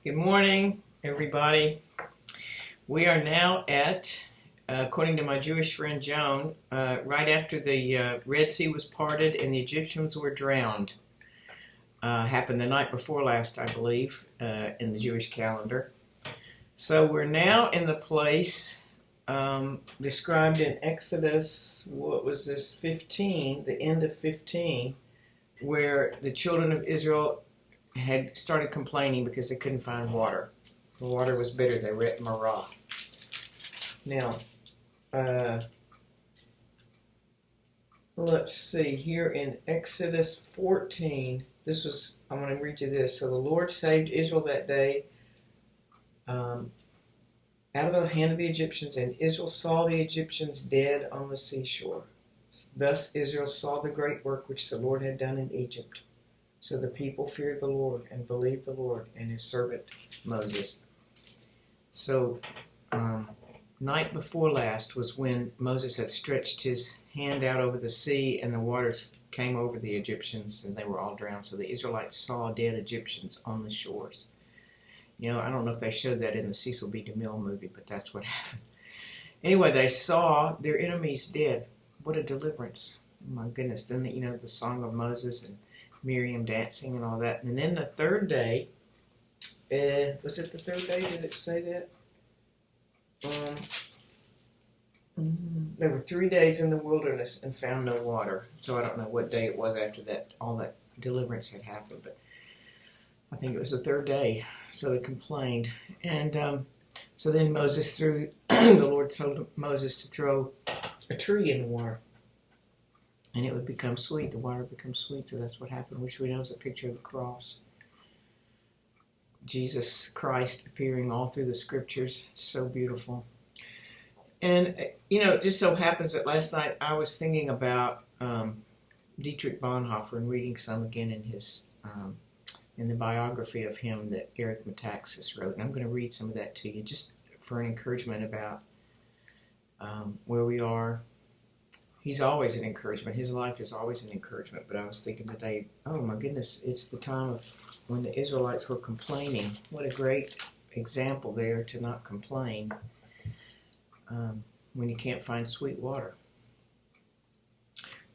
Good morning, everybody. We are now at, according to my Jewish friend Joan, right after the Red Sea was parted and the Egyptians were drowned. Happened the night before last, I believe, in the Jewish calendar. So we're now in the place described in Exodus, 15, the end of 15, where the children of Israel had started complaining because they couldn't find water. The water was bitter. They were at Marah. Now, let's see. Here in Exodus 14, I'm going to read you this. So the Lord saved Israel that day out of the hand of the Egyptians, and Israel saw the Egyptians dead on the seashore. Thus Israel saw the great work which the Lord had done in Egypt. So the people feared the Lord and believed the Lord and his servant Moses. So, night before last was when Moses had stretched his hand out over the sea and the waters came over the Egyptians and they were all drowned. So the Israelites saw dead Egyptians on the shores. You know, I don't know if they showed that in the Cecil B. DeMille movie, but that's what happened. Anyway, they saw their enemies dead. What a deliverance. Oh my goodness. Then, the Song of Moses and Miriam dancing and all that. And then the third day, was it the third day? Did it say that? There were 3 days in the wilderness and found no water. So I don't know what day it was after that, all that deliverance had happened, but I think it was the third day. So they complained. And so then the Lord told Moses to throw a tree in the water. And it would become sweet. The water would become sweet. So that's what happened, which we know is a picture of the cross. Jesus Christ appearing all through the scriptures. It's so beautiful. And, it just so happens that last night I was thinking about Dietrich Bonhoeffer and reading some again in his in the biography of him that Eric Metaxas wrote. And I'm going to read some of that to you just for an encouragement about where we are. He's always an encouragement. His life is always an encouragement. But I was thinking today, oh my goodness, it's the time of when the Israelites were complaining. What a great example there to not complain when you can't find sweet water.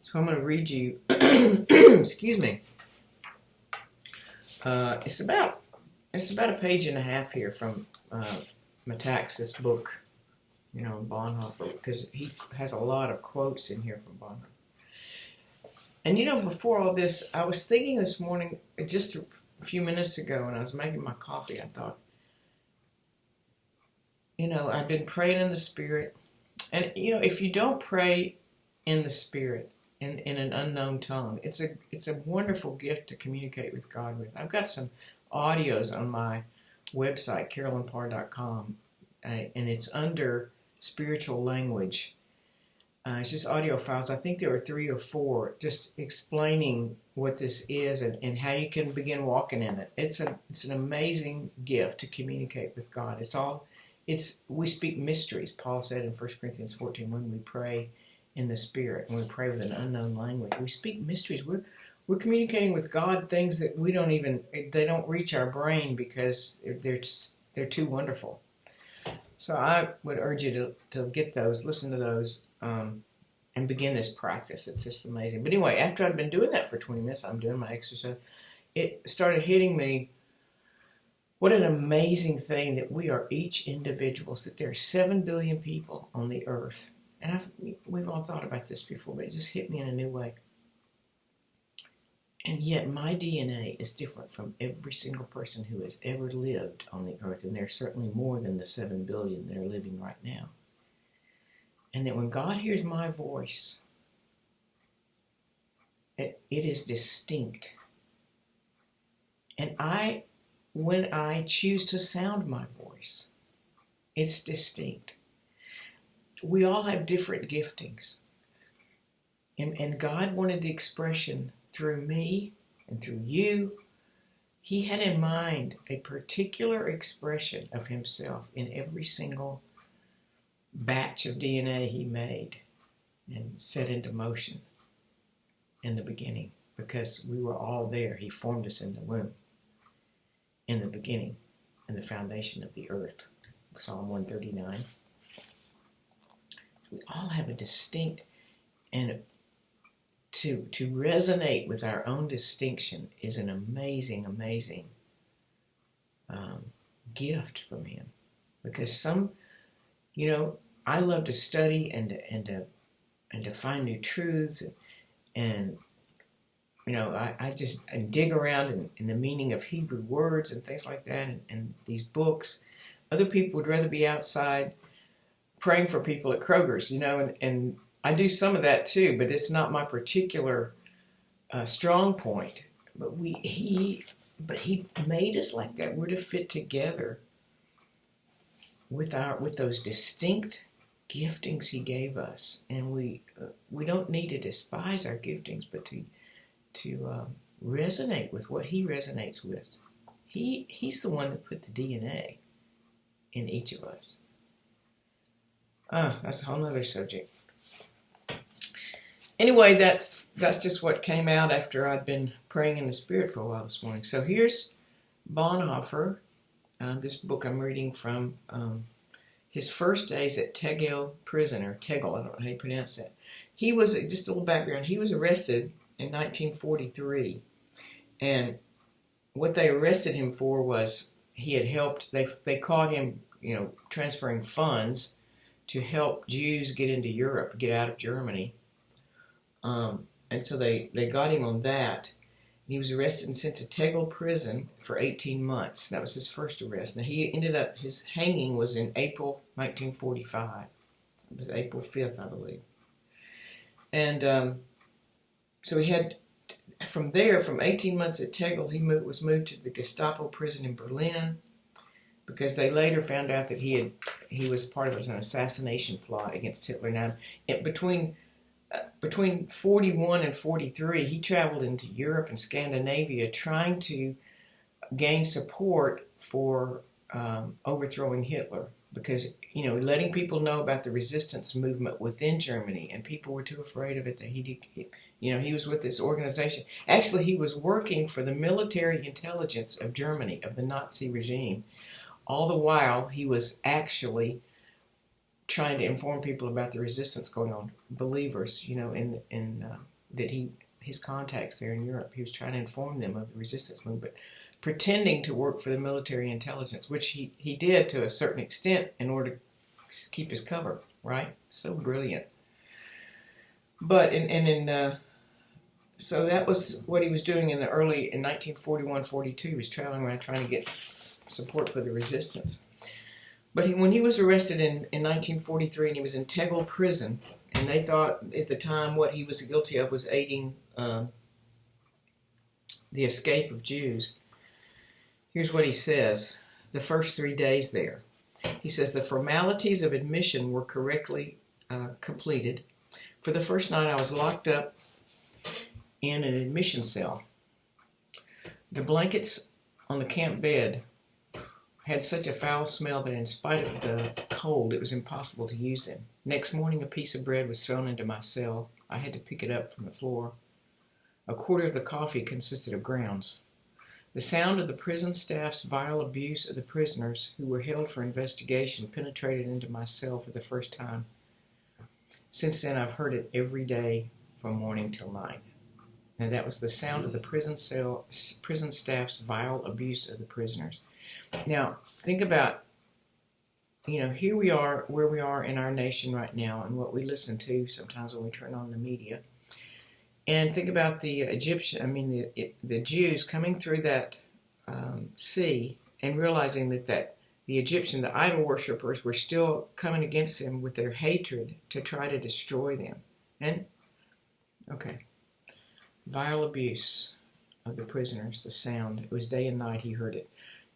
So I'm going to read you, excuse me. It's about a page and a half here from Metaxas' book. Bonhoeffer, because he has a lot of quotes in here from Bonhoeffer. And before all this, I was thinking this morning, just a few minutes ago, when I was making my coffee, I thought, I've been praying in the Spirit. And, if you don't pray in the Spirit, in an unknown tongue, it's a wonderful gift to communicate with God with. I've got some audios on my website, carolynparr.com, and it's under spiritual language. It's just audio files. I think there are 3 or 4 just explaining what this is and how you can begin walking in it. It's an amazing gift to communicate with God. We speak mysteries. Paul said in 1 Corinthians 14, when we pray in the Spirit, when we pray with an unknown language, we speak mysteries. We're communicating with God things that they don't reach our brain because they're too wonderful. So I would urge you to get those, listen to those, and begin this practice. It's just amazing. But anyway, after I'd been doing that for 20 minutes, I'm doing my exercise, it started hitting me, what an amazing thing that we are each individuals, that there are 7 billion people on the earth. And we've all thought about this before, but it just hit me in a new way. And yet my DNA is different from every single person who has ever lived on the earth. And there's certainly more than the 7 billion that are living right now. And that when God hears my voice, it is distinct. And when I choose to sound my voice, it's distinct. We all have different giftings. And God wanted the expression through me and through you. He had in mind a particular expression of himself in every single batch of DNA he made and set into motion in the beginning, because we were all there. He formed us in the womb in the beginning. and the foundation of the earth. Psalm 139. We all have a distinct, and to resonate with our own distinction is an amazing, amazing gift from him. Because I love to study and to find new truths, and I dig around in the meaning of Hebrew words and things like that, and these books. Other people would rather be outside praying for people at Kroger's, and I do some of that too, but it's not my particular strong point. But he made us like that. We're to fit together with those distinct giftings he gave us, and we don't need to despise our giftings, but to resonate with what he resonates with. He's the one that put the DNA in each of us. That's a whole other subject. Anyway, that's just what came out after I'd been praying in the Spirit for a while this morning. So here's Bonhoeffer, this book I'm reading from his first days at Tegel prison, or Tegel, I don't know how you pronounce that. He was, just a little background, he was arrested in 1943, and what they arrested him for was he had helped, they caught him, transferring funds to help Jews get into Europe, get out of Germany. And so they got him on that. He was arrested and sent to Tegel prison for 18 months. That was his first arrest. Now his hanging was in April 1945. It was April 5th, I believe. And so he had, from 18 months at Tegel, he was moved to the Gestapo prison in Berlin, because they later found out that he was part of an assassination plot against Hitler. Now, between 41 and 43, he traveled into Europe and Scandinavia trying to gain support for overthrowing Hitler, because letting people know about the resistance movement within Germany, and people were too afraid of it that he was with this organization. Actually, he was working for the military intelligence of Germany, of the Nazi regime. All the while, he was actually trying to inform people about the resistance going on, believers, his contacts there in Europe. He was trying to inform them of the resistance movement, pretending to work for the military intelligence, which he did to a certain extent in order to keep his cover, right? So brilliant. But so that was what he was doing in 1941-42. He was traveling around trying to get support for the resistance. But when he was arrested in 1943, and he was in Tegel prison, and they thought at the time what he was guilty of was aiding the escape of Jews. Here's what he says, the first 3 days there. He says, the formalities of admission were correctly completed. For the first night, I was locked up in an admission cell. The blankets on the camp bed had such a foul smell that in spite of the cold, it was impossible to use them. Next morning, a piece of bread was thrown into my cell. I had to pick it up from the floor. A quarter of the coffee consisted of grounds. The sound of the prison staff's vile abuse of the prisoners who were held for investigation penetrated into my cell for the first time. Since then, I've heard it every day from morning till night. And that was the sound of the prison staff's vile abuse of the prisoners. Now, think about, here we are, where we are in our nation right now, and what we listen to sometimes when we turn on the media. And think about the the Jews coming through that sea and realizing that the Egyptian, the idol worshippers, were still coming against them with their hatred to try to destroy them. Vile abuse of the prisoners, the sound. It was day and night he heard it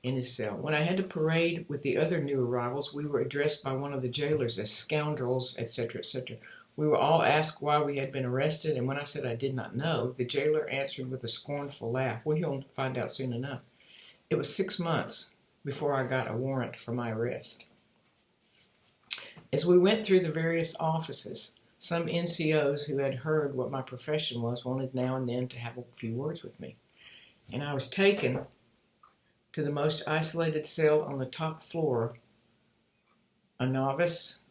in his cell. When I had to parade with the other new arrivals, we were addressed by one of the jailers as scoundrels, etc., etc. We were all asked why we had been arrested, and when I said I did not know, the jailer answered with a scornful laugh. Well, you'll find out soon enough. It was 6 months before I got a warrant for my arrest. As we went through the various offices, some NCOs who had heard what my profession was wanted now and then to have a few words with me. And I was taken to the most isolated cell on the top floor, a notice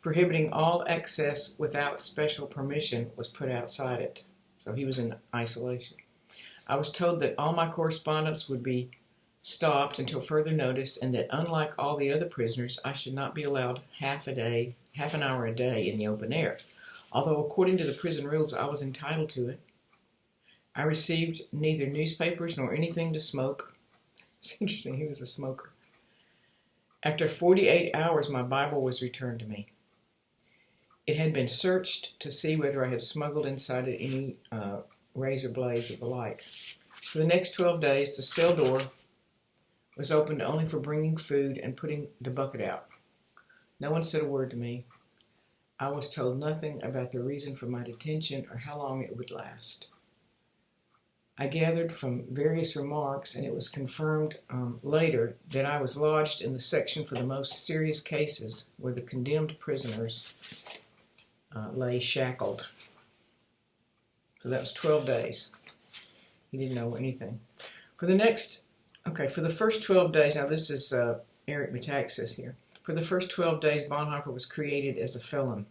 prohibiting all access without special permission was put outside it. So he was in isolation. I was told that all my correspondence would be stopped until further notice, and that unlike all the other prisoners, I should not be allowed half an hour a day in the open air. Although according to the prison rules I was entitled to it, I received neither newspapers nor anything to smoke. It's interesting, he was a smoker. After 48 hours, my Bible was returned to me. It had been searched to see whether I had smuggled inside it any razor blades or the like. For the next 12 days, the cell door was opened only for bringing food and putting the bucket out. No one said a word to me. I was told nothing about the reason for my detention or how long it would last. I gathered from various remarks, and it was confirmed later, that I was lodged in the section for the most serious cases where the condemned prisoners lay shackled. So that was 12 days. He didn't know anything. For the first 12 days, now this is Eric Metaxas here. For the first 12 days, Bonhoeffer was created as a felon.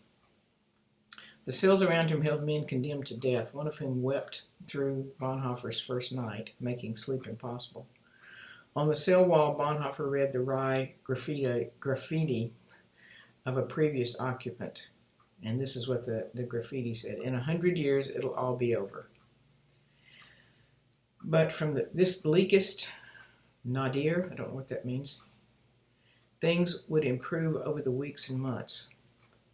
The cells around him held men condemned to death, one of whom wept through Bonhoeffer's first night, making sleep impossible. On the cell wall, Bonhoeffer read the wry graffiti of a previous occupant. And this is what the graffiti said: "In 100 years, it'll all be over." But from this bleakest nadir, I don't know what that means, things would improve over the weeks and months.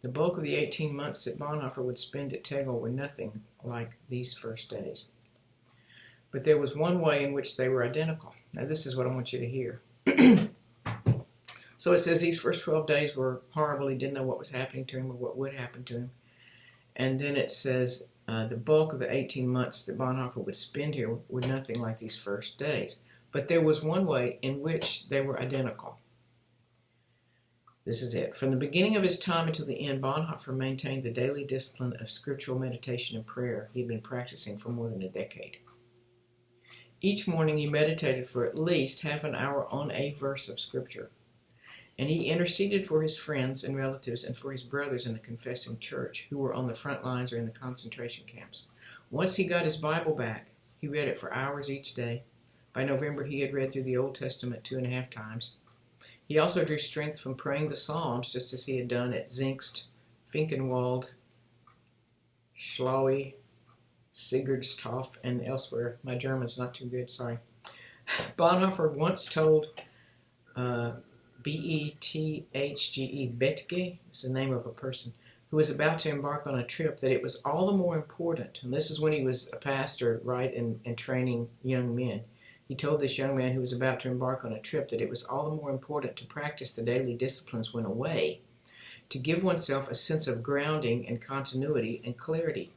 The bulk of the 18 months that Bonhoeffer would spend at Tegel were nothing like these first days. But there was one way in which they were identical. Now this is what I want you to hear. So it says these first 12 days were horrible. He didn't know what was happening to him or what would happen to him. And then it says the bulk of the 18 months that Bonhoeffer would spend here were nothing like these first days. But there was one way in which they were identical. This is it. From the beginning of his time until the end, Bonhoeffer maintained the daily discipline of scriptural meditation and prayer he had been practicing for more than a decade. Each morning he meditated for at least half an hour on a verse of Scripture, and he interceded for his friends and relatives and for his brothers in the confessing church who were on the front lines or in the concentration camps. Once he got his Bible back, he read it for hours each day. By November, he had read through the Old Testament 2.5 times. He also drew strength from praying the Psalms, just as he had done at Zingst, Finkenwald, Schlaue, Sigurdstorf, and elsewhere. My German's not too good, sorry. Bonhoeffer once told Bethge, Betge, is the name of a person, who was about to embark on a trip, that it was all the more important, and this is when he was a pastor, right, and training young men. He told this young man who was about to embark on a trip that it was all the more important to practice the daily disciplines when away, to give oneself a sense of grounding and continuity and clarity.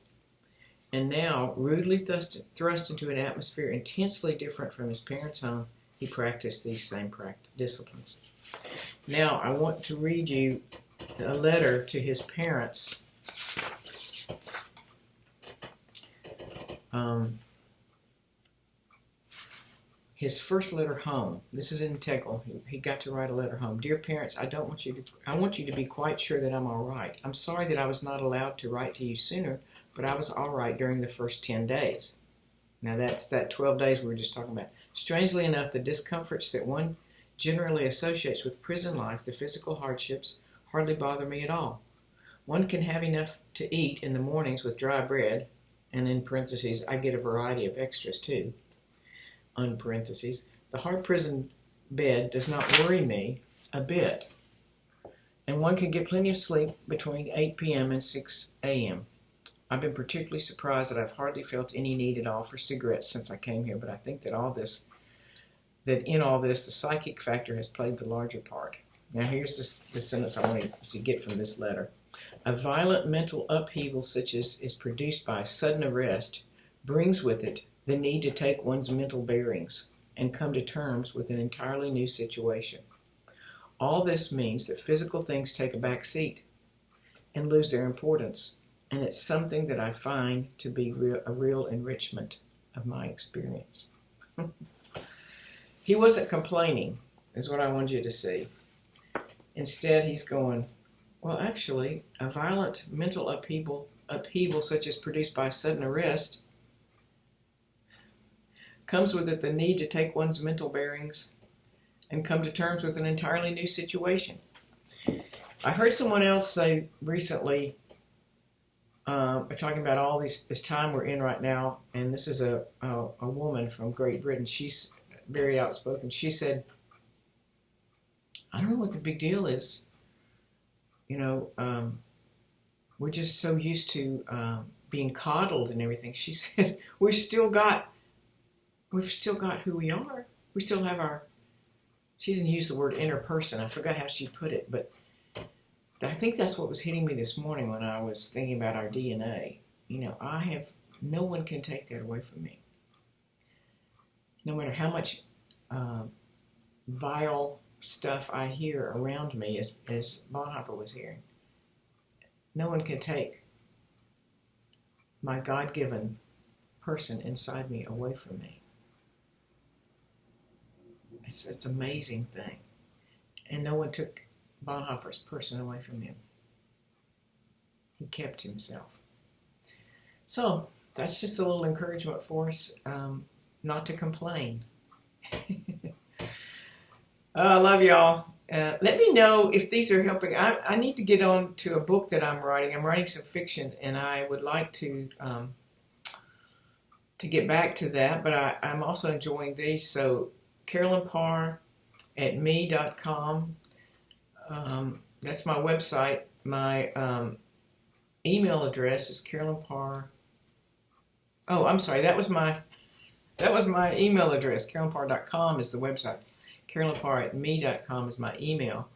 And now, rudely thrust into an atmosphere intensely different from his parents' home, he practiced these same disciplines. Now, I want to read you a letter to his parents. His first letter home. This is in Tegel. He got to write a letter home. Dear parents, I want you to be quite sure that I'm all right. I'm sorry that I was not allowed to write to you sooner, but I was all right during the first 10 days. Now that's that 12 days we were just talking about. Strangely enough, the discomforts that one generally associates with prison life, the physical hardships, hardly bother me at all. One can have enough to eat in the mornings with dry bread, and in parentheses, I get a variety of extras too. Unparentheses, the hard prison bed does not worry me a bit, and one can get plenty of sleep between 8 p.m. and 6 a.m. I've been particularly surprised that I've hardly felt any need at all for cigarettes since I came here, but I think that in all this, the psychic factor has played the larger part. Now here's the sentence I want you to get from this letter. A violent mental upheaval such as is produced by sudden arrest brings with it the need to take one's mental bearings and come to terms with an entirely new situation. All this means that physical things take a back seat and lose their importance, and it's something that I find to be a real enrichment of my experience. He wasn't complaining, is what I wanted you to see. Instead, he's going, well, actually, a violent mental upheaval such as produced by sudden arrest comes with it the need to take one's mental bearings and come to terms with an entirely new situation. I heard someone else say recently, talking about all this time we're in right now, and this is a woman from Great Britain. She's very outspoken. She said, I don't know what the big deal is. We're just so used to being coddled and everything. She said, we've still got who we are. We still have our, she didn't use the word inner person. I forgot how she put it, but I think that's what was hitting me this morning when I was thinking about our DNA. No one can take that away from me. No matter how much vile stuff I hear around me, as Bonhoeffer was hearing, no one can take my God-given person inside me away from me. It's an amazing thing. And no one took Bonhoeffer's person away from him. He kept himself. So that's just a little encouragement for us, not to complain. I love y'all. Let me know if these are helping. I need to get on to a book that I'm writing. I'm writing some fiction, and I would like to get back to that, but I'm also enjoying these. So CarolynParr@me.com. That's my website. My email address is CarolynParr. Oh, I'm sorry. That was my email address. CarolynParr.com is the website. CarolynParr@me.com is my email.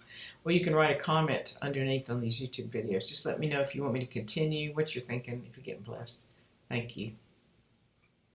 Well, you can write a comment underneath on these YouTube videos. Just let me know if you want me to continue, what you're thinking, if you're getting blessed. Thank you.